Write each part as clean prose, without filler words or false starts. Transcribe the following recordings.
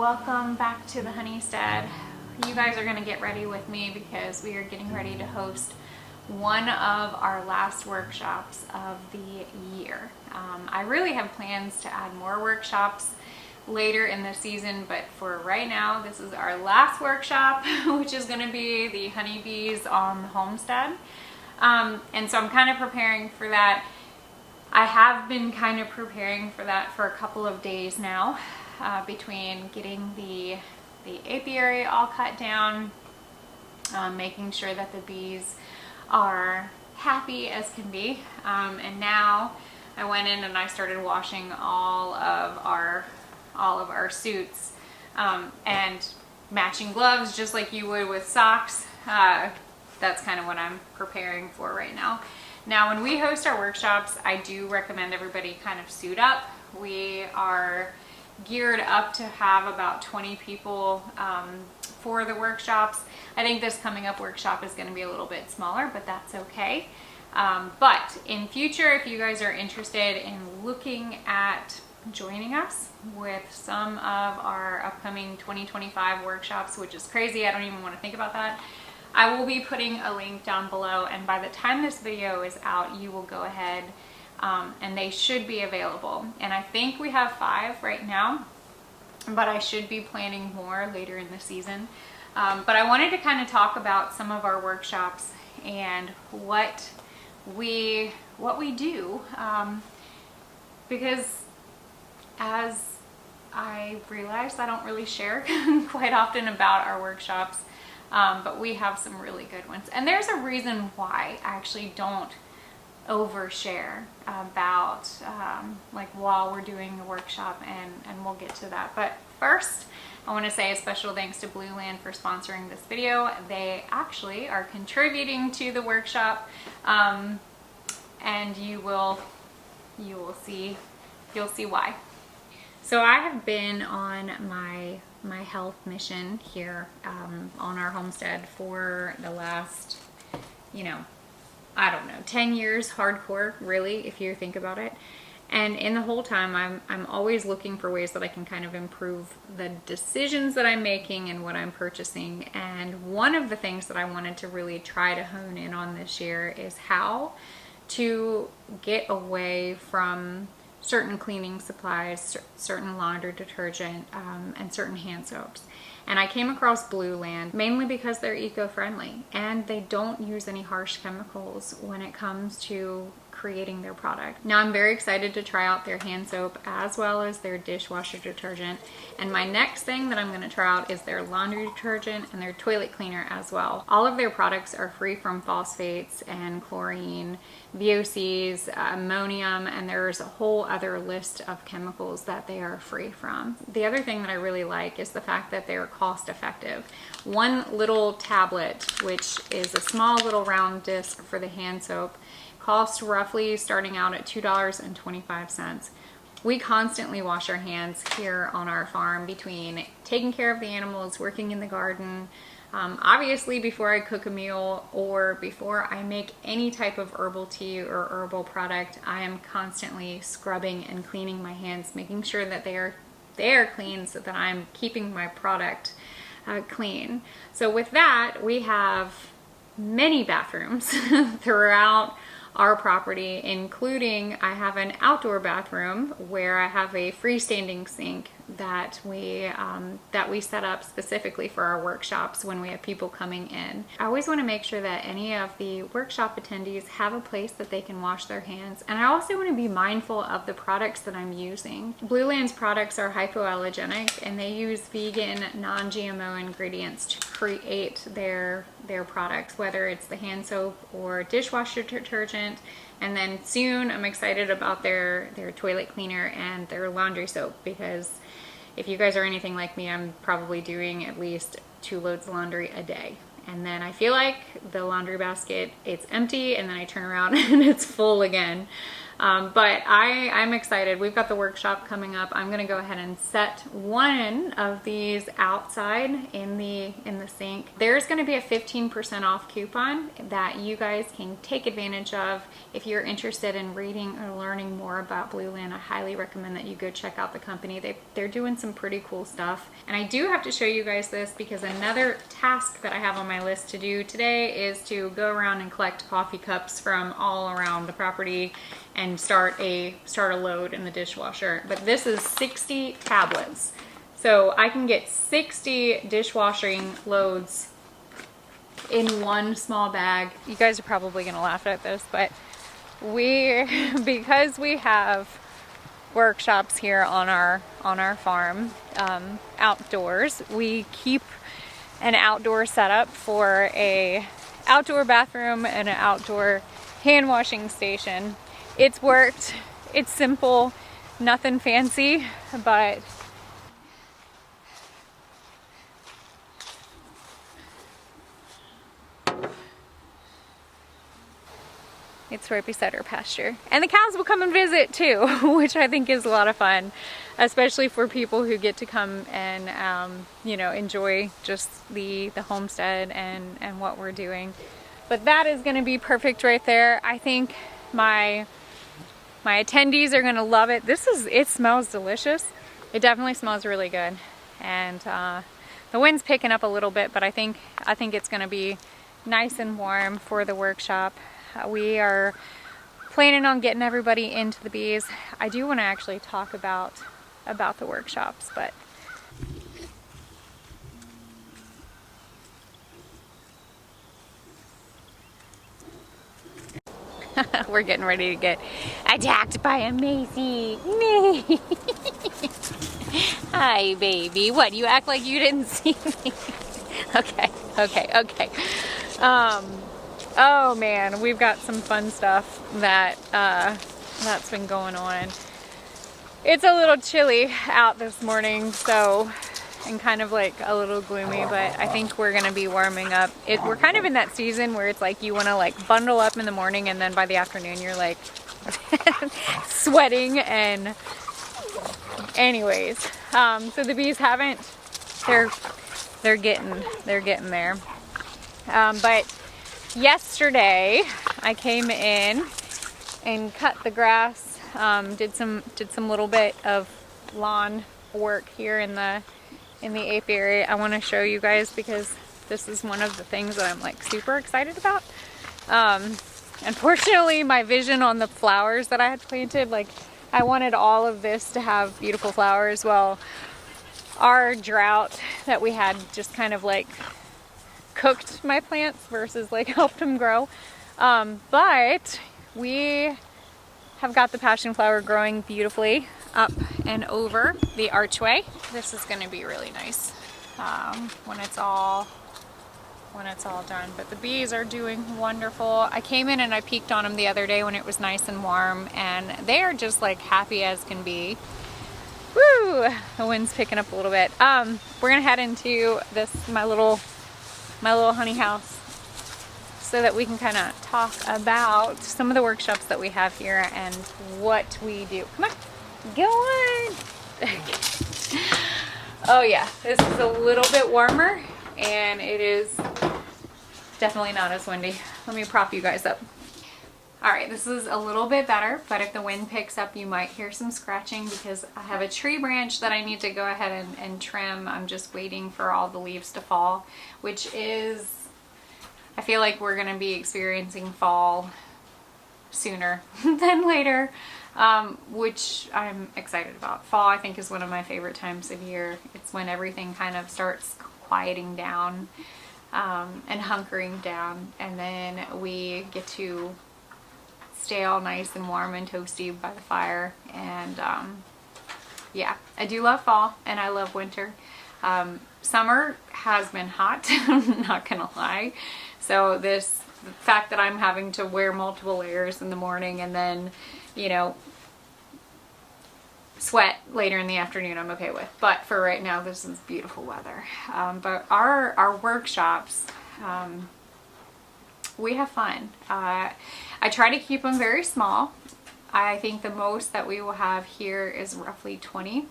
welcome back to the Honeystead. You guys are going to get ready with me because we are getting ready to host one of our last workshops of the year. I really have plans to add more workshops later in the season, but for right now, this is our last workshop, which is going to be the honeybees on the homestead. And so I'm kind of preparing for that. I have been kind of preparing for that for a couple of days now, between getting the apiary all cut down, making sure that the bees are happy as can be. And now I went in and I started washing all of our suits, and matching gloves just like you would with socks. That's kind of what I'm preparing for right now. Now, when we host our workshops, I do recommend everybody kind of suit up. We are geared up to have about 20 people for the workshops. I think this coming up workshop is going to be a little bit smaller, but that's okay. But in future, if you guys are interested in looking at joining us with some of our upcoming 2025 workshops, which is crazy, I don't even want to think about that, I will be putting a link down below, and by the time this video is out, you will go ahead and they should be available. And I think we have 5 right now, but I should be planning more later in the season. But I wanted to kind of talk about some of our workshops and what we do, because as I realized, I don't really share quite often about our workshops. But we have some really good ones. And there's a reason why I actually don't overshare about like while we're doing the workshop, and we'll get to that. But first, I want to say a special thanks to Blue Land for sponsoring this video. They actually are contributing to the workshop, and you'll see why. So I have been on my health mission here on our homestead for the last, I don't know, 10 years hardcore, really, if you think about it. And in the whole time, I'm always looking for ways that I can kind of improve the decisions that I'm making and what I'm purchasing. And one of the things that I wanted to really try to hone in on this year is how to get away from certain cleaning supplies, certain laundry detergent, and certain hand soaps. And I came across Blue Land mainly because they're eco-friendly and they don't use any harsh chemicals when it comes to creating their product. Now I'm very excited to try out their hand soap as well as their dishwasher detergent. And my next thing that I'm going to try out is their laundry detergent and their toilet cleaner as well. All of their products are free from phosphates and chlorine, VOCs, ammonium, and there's a whole other list of chemicals that they are free from. The other thing that I really like is the fact that they're cost effective. One little tablet, which is a small little round disc for the hand soap, costs roughly starting out at $2.25. We constantly wash our hands here on our farm between taking care of the animals, working in the garden, obviously before I cook a meal or before I make any type of herbal tea or herbal product. I am constantly scrubbing and cleaning my hands, making sure that they are clean so that I'm keeping my product clean. So with that, we have many bathrooms throughout our property, including I have an outdoor bathroom where I have a freestanding sink that we set up specifically for our workshops when we have people coming in. I always want to make sure that any of the workshop attendees have a place that they can wash their hands, and I also want to be mindful of the products that I'm using. Blue Land's products are hypoallergenic and they use vegan, non-GMO ingredients to create their products, whether it's the hand soap or dishwasher detergent. And then soon I'm excited about their toilet cleaner and their laundry soap, because if you guys are anything like me, I'm probably doing at least 2 loads of laundry a day. And then I feel like the laundry basket, it's empty, and then I turn around and it's full again. But I'm excited. We've got the workshop coming up. I'm gonna go ahead and set one of these outside in the sink. There's gonna be a 15% off coupon that you guys can take advantage of. If you're interested in reading or learning more about Blueland, I highly recommend that you go check out the company. They're doing some pretty cool stuff. And I do have to show you guys this because another task that I have on my list to do today is to go around and collect coffee cups from all around the property and start a load in the dishwasher. But this is 60 tablets. So I can get 60 dishwashing loads in one small bag. You guys are probably gonna laugh at this, but because we have workshops here on our farm, outdoors, we keep an outdoor setup for a outdoor bathroom and an outdoor hand washing station. It's worked. It's simple, nothing fancy, but it's right beside our pasture. And the cows will come and visit too, which I think is a lot of fun, especially for people who get to come and, you know, enjoy just the homestead and what we're doing. But that is gonna be perfect right there. I think my attendees are gonna love it. It smells delicious. It definitely smells really good. And the wind's picking up a little bit, but I think it's gonna be nice and warm for the workshop. We are planning on getting everybody into the bees. I do wanna actually talk about the workshops, but we're getting ready to get attacked by a Macy. Hi, baby. What, you act like you didn't see me? Okay. Oh man, we've got some fun stuff that's been going on. It's a little chilly out this morning, so, and kind of like a little gloomy, but I think we're gonna be warming up. We're kind of in that season where it's like you wanna like bundle up in the morning and then by the afternoon you're like sweating. And anyways, so the bees they're getting there. But yesterday I came in and cut the grass, did some little bit of lawn work here in the apiary. I want to show you guys because this is one of the things that I'm like super excited about. Unfortunately, my vision on the flowers that I had planted, like I wanted all of this to have beautiful flowers. Well, our drought that we had just kind of like cooked my plants versus like helped them grow. But we have got the passion flower growing beautifully up and over the archway. This is going to be really nice when it's all done. But the bees are doing wonderful. I came in and I peeked on them the other day when it was nice and warm, and they are just like happy as can be. Woo! The wind's picking up a little bit. We're gonna head into my little honey house so that we can kind of talk about some of the workshops that we have here and what we do. Come on, go on. Oh yeah, this is a little bit warmer and it is definitely not as windy. Let me prop you guys up. All right, this is a little bit better, but if the wind picks up, you might hear some scratching because I have a tree branch that I need to go ahead and trim. I'm just waiting for all the leaves to fall, which is, I feel like we're gonna be experiencing fall sooner than later, which I'm excited about. Fall, I think, is one of my favorite times of year. It's when everything kind of starts quieting down and hunkering down, and then we get to stay all nice and warm and toasty by the fire. And yeah, I do love fall and I love winter. Summer has been hot, I'm not gonna lie. So the fact that I'm having to wear multiple layers in the morning and then, you know, sweat later in the afternoon, I'm okay with. But for right now, this is beautiful weather. But our workshops, we have fun. I try to keep them very small. I think the most that we will have here is roughly 20.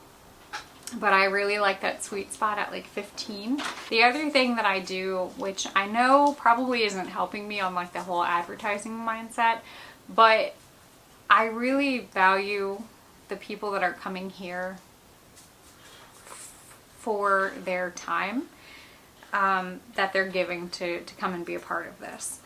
But I really like that sweet spot at like 15. The other thing that I do, which I know probably isn't helping me on like the whole advertising mindset, but I really value the people that are coming here for their time that they're giving to come and be a part of this.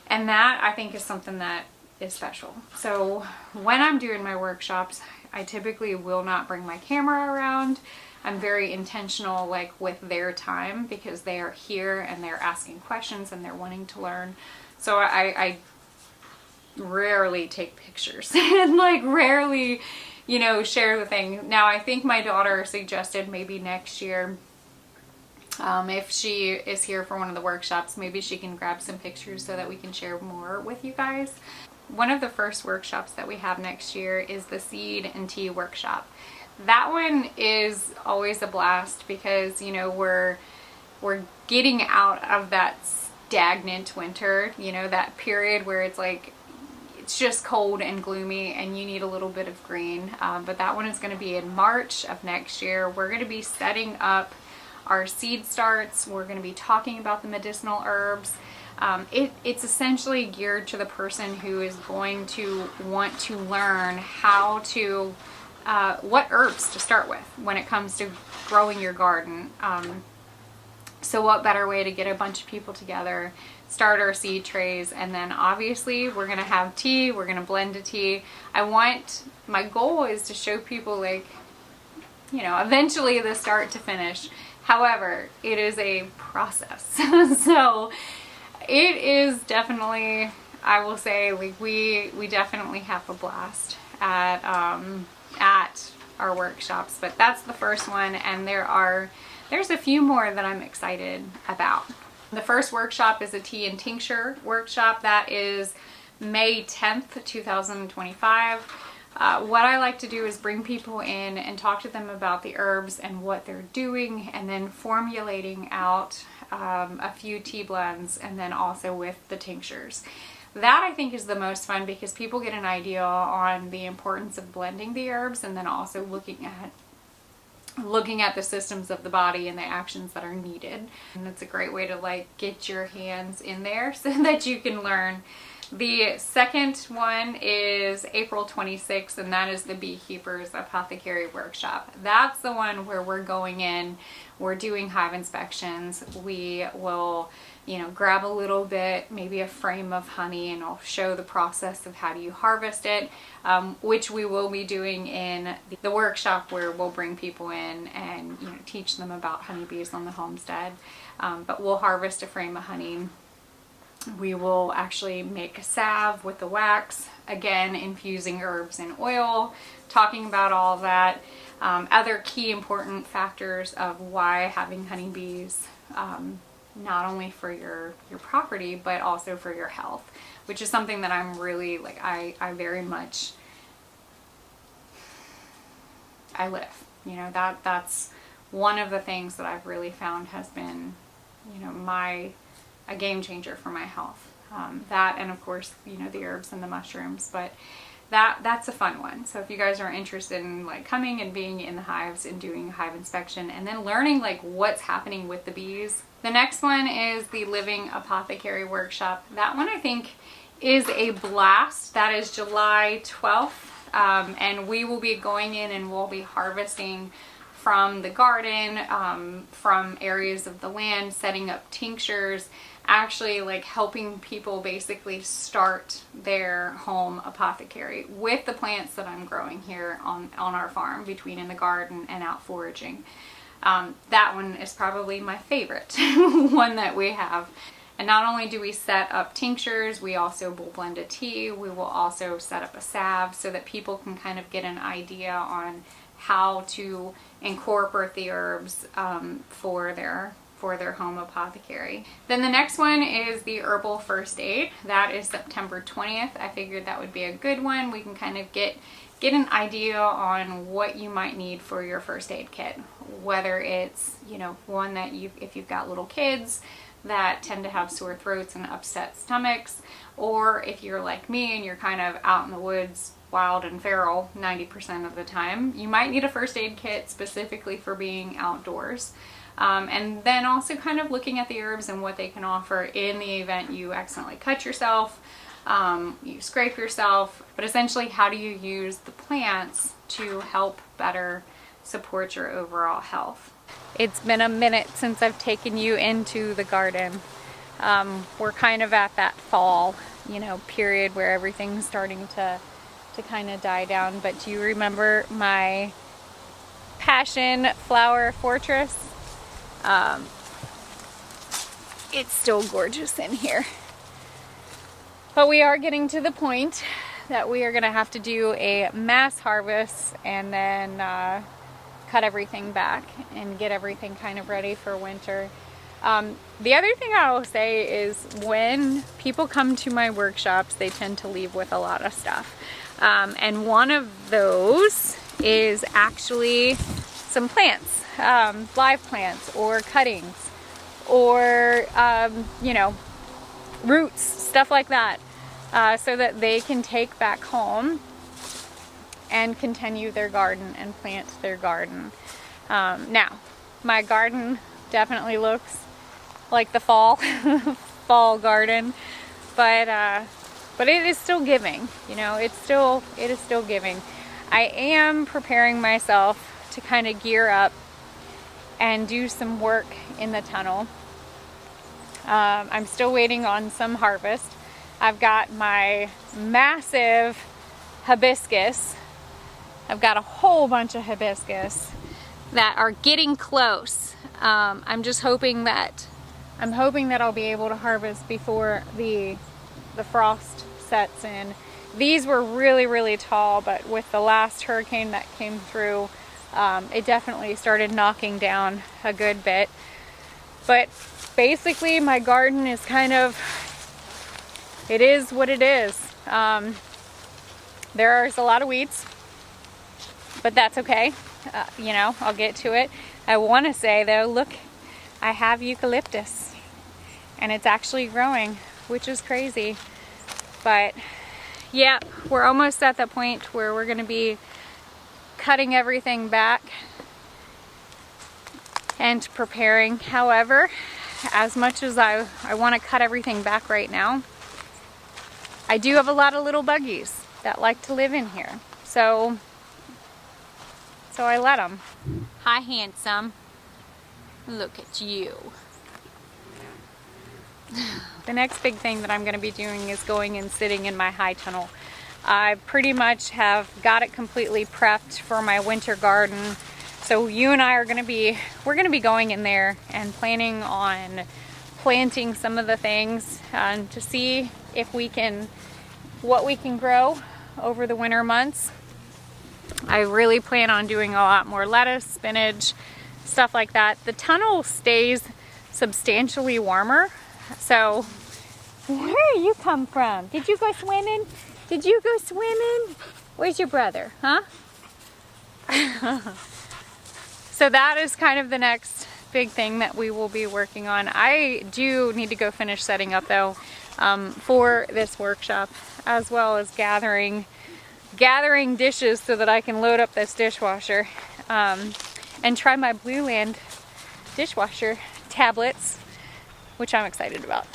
And that I think is something that is special. So when I'm doing my workshops, I typically will not bring my camera around. I'm very intentional like with their time because they are here and they're asking questions and they're wanting to learn. So I rarely take pictures and like rarely, you know, share the thing. Now I think my daughter suggested maybe next year, if she is here for one of the workshops, maybe she can grab some pictures so that we can share more with you guys. One of the first workshops that we have next year is the seed and tea workshop. That one is always a blast because, you know, we're getting out of that stagnant winter, you know, that period where it's like, it's just cold and gloomy and you need a little bit of green. But that one is going to be in March of next year. We're going to be setting up our seed starts. We're going to be talking about the medicinal herbs. It's essentially geared to the person who is going to want to learn how to, what herbs to start with when it comes to growing your garden. So what better way to get a bunch of people together, start our seed trays, and then obviously we're going to have tea, we're going to blend a tea. My goal is to show people like, you know, eventually the start to finish. However, it is a process. So it is definitely, I will say, like we definitely have a blast at our workshops, but that's the first one, and there's a few more that I'm excited about. The first workshop is a tea and tincture workshop. That is May 10th, 2025. What I like to do is bring people in and talk to them about the herbs and what they're doing, and then formulating out a few tea blends, and then also with the tinctures. That I think is the most fun because people get an idea on the importance of blending the herbs, and then also looking at the systems of the body and the actions that are needed. And it's a great way to like get your hands in there so that you can learn. The second one is April 26th, and that is the Beekeepers Apothecary Workshop. That's the one where we're going in, we're doing hive inspections. We will, you know, grab a little bit, maybe a frame of honey, and I'll show the process of how do you harvest it, which we will be doing in the workshop where we'll bring people in and, you know, teach them about honeybees on the homestead. But we'll harvest a frame of honey. We will actually make a salve with the wax, again infusing herbs in oil, talking about all of that. Other key important factors of why having honeybees, not only for your property, but also for your health, which is something that I'm really like, I very much, I live, you know, that's one of the things that I've really found has been, you know, a game changer for my health. That, and of course, you know, the herbs and the mushrooms, but that's a fun one. So if you guys are interested in like coming and being in the hives and doing a hive inspection and then learning like what's happening with the bees. The next one is the Living Apothecary Workshop. That one I think is a blast. That is July 12th. And we will be going in and we'll be harvesting from the garden, from areas of the land, setting up tinctures, actually like helping people basically start their home apothecary with the plants that I'm growing here on our farm, between in the garden and out foraging. That one is probably my favorite one that we have. And not only do we set up tinctures, we also will blend a tea. We will also set up a salve so that people can kind of get an idea on how to incorporate the herbs for their home apothecary. Then the next one is the Herbal First Aid. That is September 20th. I figured that would be a good one. We can kind of get an idea on what you might need for your first aid kit. Whether it's, you know, one that if you've got little kids that tend to have sore throats and upset stomachs, or if you're like me and you're kind of out in the woods wild and feral 90% of the time. You might need a first aid kit specifically for being outdoors. And then also kind of looking at the herbs and what they can offer in the event you accidentally cut yourself, you scrape yourself, but essentially how do you use the plants to help better support your overall health. It's been a minute since I've taken you into the garden. We're kind of at that fall, you know, period where everything's starting to kind of die down. But do you remember my passion flower fortress? It's still gorgeous in here. But we are getting to the point that we are going to have to do a mass harvest and then cut everything back and get everything kind of ready for winter. The other thing I will say is when people come to my workshops, they tend to leave with a lot of stuff. And one of those is actually some plants, live plants or cuttings or, you know, roots, stuff like that, so that they can take back home and continue their garden and plant their garden. Now, my garden definitely looks like the fall fall garden, but it is still giving, you know, it is still giving. I am preparing myself to kind of gear up and do some work in the tunnel. I'm still waiting on some harvest. I've got my massive hibiscus. I've got a whole bunch of hibiscus that are getting close. I'm hoping that I'll be able to harvest before the frost sets in. These were really tall, but with the last hurricane that came through, it definitely started knocking down a good bit. But basically my garden is kind of, it is what it is. There's a lot of weeds, but that's okay. You know, I'll get to it. I want to say though, look, I have eucalyptus and it's actually growing, which is crazy. But yeah, we're almost at the point where we're going to be cutting everything back and preparing. However, as much as I want to cut everything back right now, I do have a lot of little buggies that like to live in here. So I let them. Hi, handsome. Look at you. The next big thing that I'm going to be doing is going and sitting in my high tunnel. I pretty much have got it completely prepped for my winter garden. So you and I are going to be going in there and planning on planting some of the things to see if what we can grow over the winter months. I really plan on doing a lot more lettuce, spinach, stuff like that. The tunnel stays substantially warmer. So where you come from? Did you go swimming? Did you go swimming? Where's your brother, huh? So that is kind of the next big thing that we will be working on. I do need to go finish setting up though for this workshop, as well as gathering dishes so that I can load up this dishwasher and try my Blue Land dishwasher tablets, which I'm excited about.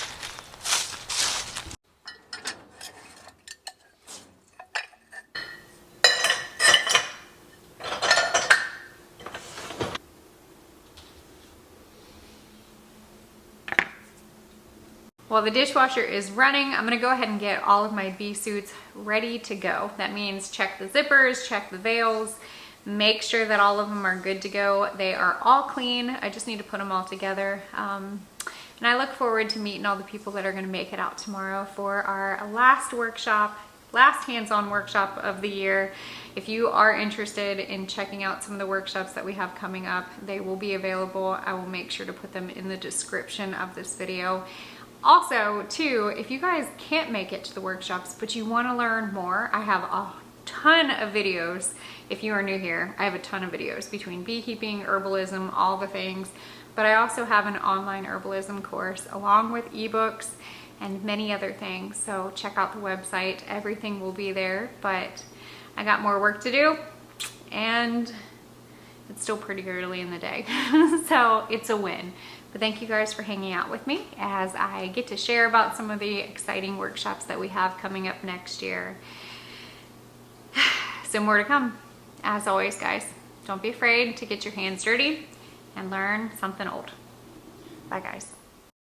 While the dishwasher is running, I'm gonna go ahead and get all of my bee suits ready to go. That means check the zippers, check the veils, make sure that all of them are good to go. They are all clean. I just need to put them all together. And I look forward to meeting all the people that are gonna make it out tomorrow for our last workshop, last hands-on workshop of the year. If you are interested in checking out some of the workshops that we have coming up, they will be available. I will make sure to put them in the description of this video. Also, too, if you guys can't make it to the workshops, but you want to learn more, I have a ton of videos. If you are new here, I have a ton of videos between beekeeping, herbalism, all the things. But I also have an online herbalism course along with ebooks and many other things. So check out the website. Everything will be there, but I got more work to do and it's still pretty early in the day. So it's a win. But thank you guys for hanging out with me as I get to share about some of the exciting workshops that we have coming up next year. So more to come. As always, guys, don't be afraid to get your hands dirty and learn something old. Bye, guys.